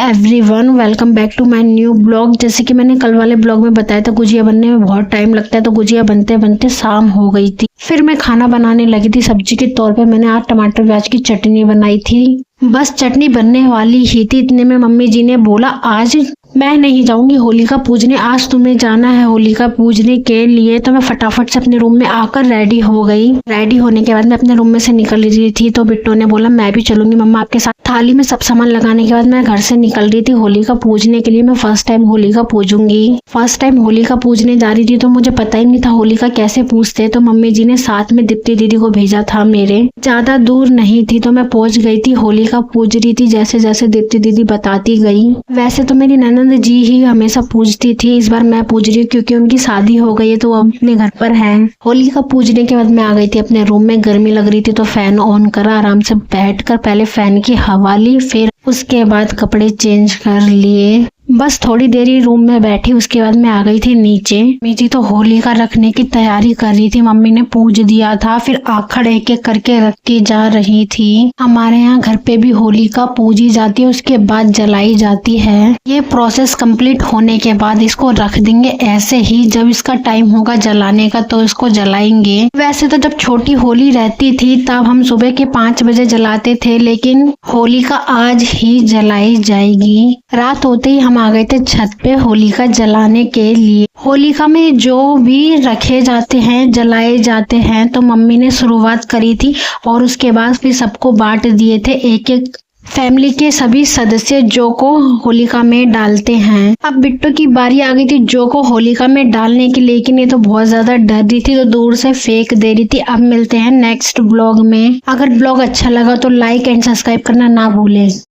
Everyone, welcome back to my new blog. जैसे कि मैंने कल वाले ब्लॉग में बताया था, गुजिया बनने में बहुत टाइम लगता है, तो गुजिया बनते बनते शाम हो गई थी। फिर मैं खाना बनाने लगी थी। सब्जी के तौर पे मैंने आज टमाटर प्याज की चटनी बनाई थी। बस चटनी बनने वाली ही थी, इतने में मम्मी जी ने बोला आज मैं नहीं जाऊंगी होलिका पूजने, आज तुम्हें जाना है होलिका पूजने के लिए। तो मैं फटाफट से अपने रूम में आकर रेडी हो गई। रेडी होने के बाद मैं अपने रूम में से निकल रही थी तो बिट्टो ने बोला मैं भी चलूंगी मम्मा आपके साथ। थाली में सब सामान लगाने के बाद मैं घर से निकल रही थी होलिका पूजने के लिए। मैं फर्स्ट टाइम होलिका पूजूंगी। फर्स्ट टाइम होलिका पूजने जा रही थी तो मुझे पता ही नहीं था होलिका कैसे पूजते, तो मम्मी जी ने साथ में दीप्ति दीदी को भेजा था मेरे। ज्यादा दूर नहीं थी तो मैं पहुंच गई थी। होलिका पूज रही थी जैसे जैसे दीप्ति दीदी बताती गई। वैसे तो मेरी ननद जी ही हमेशा पूजती थी, इस बार मैं पूज रही हूँ क्योंकि उनकी शादी हो गई है तो वो अपने घर पर है। होलिका पूजने के बाद मैं आ गई थी अपने रूम में। गर्मी लग रही थी तो फैन ऑन करा, आराम से बैठकर पहले फैन की हवा ली, फिर उसके बाद कपड़े चेंज कर लिए। बस थोड़ी देर ही रूम में बैठी, उसके बाद मैं आ गई थी नीचे। मम्मी जी तो होलिका रखने की तैयारी कर रही थी। मम्मी ने पूज दिया था, फिर आखड़ एक एक करके रखती जा रही थी। हमारे यहाँ घर पे भी होलिका पूजी जाती है, उसके बाद जलाई जाती है। ये प्रोसेस कंप्लीट होने के बाद इसको रख देंगे ऐसे ही। जब इसका टाइम होगा जलाने का तो इसको जलाएंगे। वैसे तो जब छोटी होली रहती थी तब हम सुबह के 5 बजे जलाते थे, लेकिन होलिका आज ही जलाई जाएगी। रात होते ही हम आ गए थे छत पे होलिका जलाने के लिए। होलिका में जो भी रखे जाते हैं जलाए जाते हैं, तो मम्मी ने शुरुआत करी थी और उसके बाद फिर सबको बांट दिए थे। एक एक फैमिली के सभी सदस्य जो को होलिका में डालते हैं। अब बिट्टू की बारी आ गई थी जो को होलिका में डालने की, लेकिन ये तो बहुत ज्यादा डर रही थी तो दूर से फेंक दे रही थी। अब मिलते हैं नेक्स्ट ब्लॉग में। अगर ब्लॉग अच्छा लगा तो लाइक एंड सब्सक्राइब करना ना भूलें।